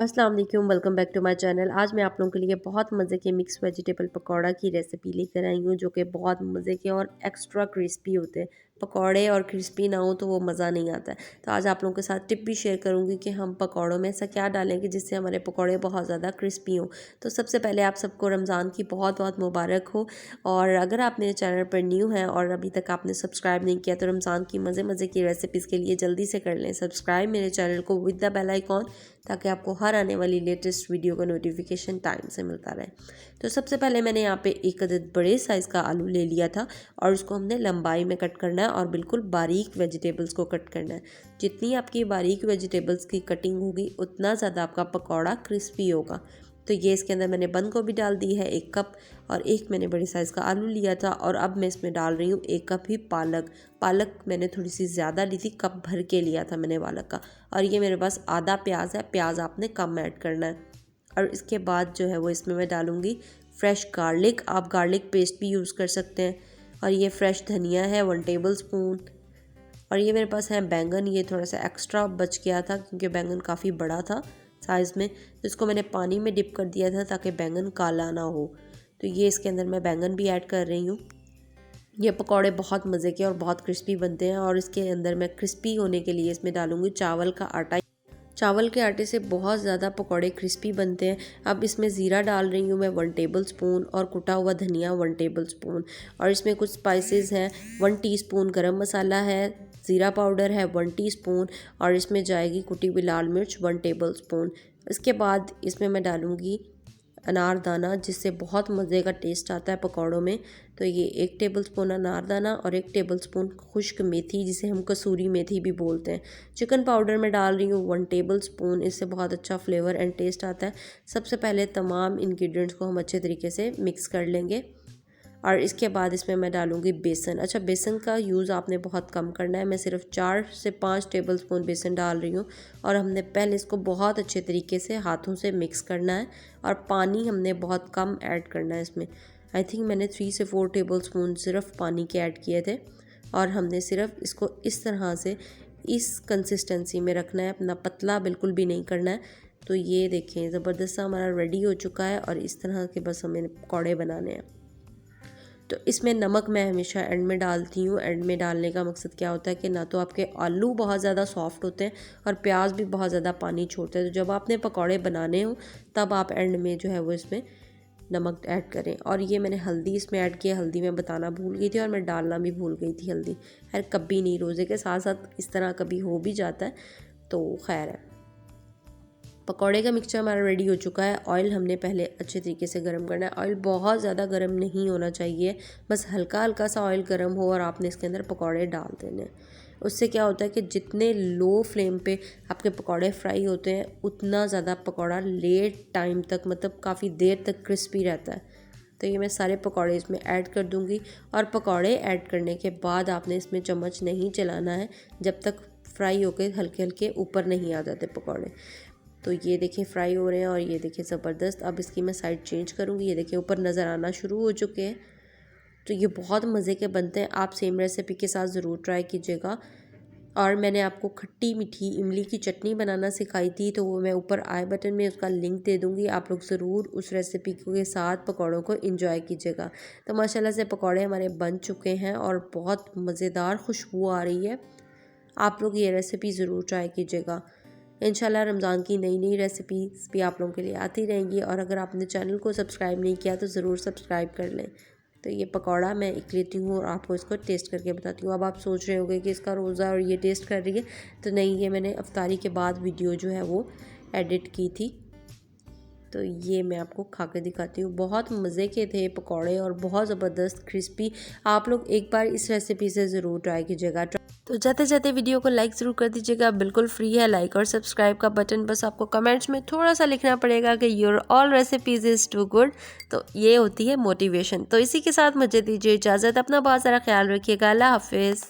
अस्सलाम वालेकुम, welcome back to my channel. आज मैं आप लोगों के लिए बहुत मज़े के मिक्स वेजिटेबल पकौड़ा की रेसिपी लेकर आई हूँ, जो कि बहुत मज़े के और एक्स्ट्रा क्रिस्पी होते हैं। पकौड़े और क्रिस्पी ना हो तो वो मज़ा नहीं आता है। तो आज आप लोगों के साथ टिप भी शेयर करूँगी कि हम पकौड़ों में ऐसा क्या डालें कि जिससे हमारे पकौड़े बहुत ज़्यादा क्रिस्पी हों। तो सबसे पहले आप सबको रमज़ान की बहुत बहुत मुबारक हो। और अगर आप मेरे चैनल पर न्यू हैं और अभी तक आपने सब्सक्राइब नहीं किया तो रमज़ान की मज़े मज़े की रेसिपीज़ के लिए जल्दी से कर लें सब्सक्राइब मेरे चैनल को विद द बेल आइकॉन, ताकि आपको हर आने वाली लेटेस्ट वीडियो का नोटिफिकेशन टाइम से मिलता रहे। तो सबसे पहले मैंने यहाँ पे एक अदद बड़े साइज़ का आलू ले लिया था और उसको हमने लंबाई में कट करना है और बिल्कुल बारीक वेजिटेबल्स को कट करना है। जितनी आपकी बारीक वेजिटेबल्स की कटिंग होगी उतना ज़्यादा आपका पकौड़ा क्रिस्पी होगा। तो ये इसके अंदर मैंने बंद गोभी डाल दी है 1 कप, और एक मैंने बड़ी साइज़ का आलू लिया था, और अब मैं इसमें डाल रही हूँ 1 कप ही पालक मैंने थोड़ी सी ज़्यादा ली थी, कप भर के लिया था मैंने पालक का। और ये मेरे पास आधा प्याज है, प्याज आपने कम ऐड करना है। और इसके बाद जो है वो इसमें मैं डालूँगी फ्रेश गार्लिक, आप गार्लिक पेस्ट भी यूज़ कर सकते हैं। और ये फ्रेश धनिया है 1 टेबल स्पून। और ये मेरे पास है बैंगन, ये थोड़ा सा एक्स्ट्रा बच गया था क्योंकि बैंगन काफ़ी बड़ा था साइज़ में, तो इसको मैंने पानी में डिप कर दिया था ताकि बैंगन काला ना हो। तो ये इसके अंदर मैं बैंगन भी ऐड कर रही हूँ। ये पकौड़े बहुत मज़े के और बहुत क्रिस्पी बनते हैं, और इसके अंदर मैं क्रिस्पी होने के लिए इसमें डालूँगी चावल का आटा। चावल के आटे से बहुत ज़्यादा पकौड़े क्रिस्पी बनते हैं। अब इसमें ज़ीरा डाल रही हूँ मैं 1 टेबल स्पून, और कुटा हुआ धनिया 1 टेबल स्पून। और इसमें कुछ स्पाइसेस हैं, 1 टीस्पून गरम मसाला है, ज़ीरा पाउडर है 1 टीस्पून, और इसमें जाएगी कुटी हुई लाल मिर्च 1 टेबल स्पून। इसके बाद इसमें मैं डालूँगी अनारदाना, जिससे बहुत मज़े का टेस्ट आता है पकौड़ों में। तो ये 1 टेबलस्पून अनारदाना और 1 टेबलस्पून खुश्क मेथी, जिसे हम कसूरी मेथी भी बोलते हैं। चिकन पाउडर में डाल रही हूँ 1 टेबलस्पून, इससे बहुत अच्छा फ्लेवर एंड टेस्ट आता है। सबसे पहले तमाम इंग्रेडिएंट्स को हम अच्छे तरीके से मिक्स कर लेंगे। और इसके बाद इसमें मैं डालूँगी बेसन। अच्छा, बेसन का यूज़ आपने बहुत कम करना है, मैं सिर्फ 4 से 5 टेबलस्पून बेसन डाल रही हूँ। और हमने पहले इसको बहुत अच्छे तरीके से हाथों से मिक्स करना है, और पानी हमने बहुत कम ऐड करना है इसमें। आई थिंक मैंने 3 से 4 टेबलस्पून सिर्फ पानी के ऐड किए थे। और हमने सिर्फ इसको इस तरह से इस कंसिस्टेंसी में रखना है, अपना पतला बिल्कुल भी नहीं करना है। तो ये देखें, ज़बरदस्त सा हमारा रेडी हो चुका है, और इस तरह के बस हमें पकौड़े बनाने हैं। तो इसमें नमक मैं हमेशा एंड में डालती हूँ। एंड में डालने का मकसद क्या होता है कि ना तो आपके आलू बहुत ज़्यादा सॉफ्ट होते हैं और प्याज भी बहुत ज़्यादा पानी छोड़ते हैं। तो जब आपने पकौड़े बनाने हो तब आप एंड में जो है वो इसमें नमक ऐड करें। और ये मैंने हल्दी इसमें ऐड किया, हल्दी मैं बताना भूल गई थी और मैं डालना भी भूल गई थी हल्दी। खैर, कभी नहीं, रोज़े के साथ साथ इस तरह कभी हो भी जाता है, तो खैर है। पकौड़े का मिक्सचर हमारा रेडी हो चुका है। ऑयल हमने पहले अच्छे तरीके से गर्म करना है। ऑयल बहुत ज़्यादा गर्म नहीं होना चाहिए, बस हल्का हल्का सा ऑयल गर्म हो और आपने इसके अंदर पकौड़े डाल देने हैं। उससे क्या होता है कि जितने लो फ्लेम पे आपके पकौड़े फ्राई होते हैं उतना ज़्यादा पकौड़ा लेट टाइम तक, मतलब काफ़ी देर तक क्रिस्पी रहता है। तो ये मैं सारे पकौड़े इसमें ऐड कर दूँगी। और पकौड़े ऐड करने के बाद आपने इसमें चम्मच नहीं चलाना है जब तक फ्राई होकर हल्के हल्के ऊपर नहीं आ जाते पकौड़े। तो ये देखिए फ्राई हो रहे हैं, और ये देखिए ज़बरदस्त। अब इसकी मैं साइड चेंज करूँगी। ये देखिए ऊपर नज़र आना शुरू हो चुके हैं। तो ये बहुत मज़े के बनते हैं, आप सेम रेसिपी के साथ ज़रूर ट्राई कीजिएगा। और मैंने आपको खट्टी मीठी इमली की चटनी बनाना सिखाई थी, तो वो मैं ऊपर आई बटन में उसका लिंक दे दूँगी। आप लोग ज़रूर उस रेसिपी के साथ पकौड़ों को इंजॉय कीजिएगा। तो माशाल्लाह से पकौड़े हमारे बन चुके हैं और बहुत मज़ेदार खुशबू आ रही है। आप लोग ये रेसिपी ज़रूर ट्राई कीजिएगा। इंशाल्लाह रमज़ान की नई नई रेसिपीज़ भी आप लोगों के लिए आती रहेंगी। और अगर आपने चैनल को सब्सक्राइब नहीं किया तो ज़रूर सब्सक्राइब कर लें। तो ये पकौड़ा मैं एक लेती हूँ और आपको इसको टेस्ट करके बताती हूँ। अब आप सोच रहे होंगे कि इसका रोज़ा और ये टेस्ट कर रही है, तो नहीं, ये मैंने इफ्तारी के बाद वीडियो जो है वो एडिट की थी। तो ये मैं आपको खा के दिखाती हूँ। बहुत मज़े के थे पकौड़े और बहुत ज़बरदस्त क्रिस्पी। आप लोग एक बार इस रेसिपी से ज़रूर ट्राई कीजिएगा। तो जाते जाते वीडियो को लाइक ज़रूर कर दीजिएगा, बिल्कुल फ्री है लाइक और सब्सक्राइब का बटन। बस आपको कमेंट्स में थोड़ा सा लिखना पड़ेगा कि your all recipes is too good. तो ये होती है मोटिवेशन। तो इसी के साथ मुझे दीजिए इजाज़त। अपना बहुत सारा ख्याल रखिएगा। अल्लाह हाफिज़।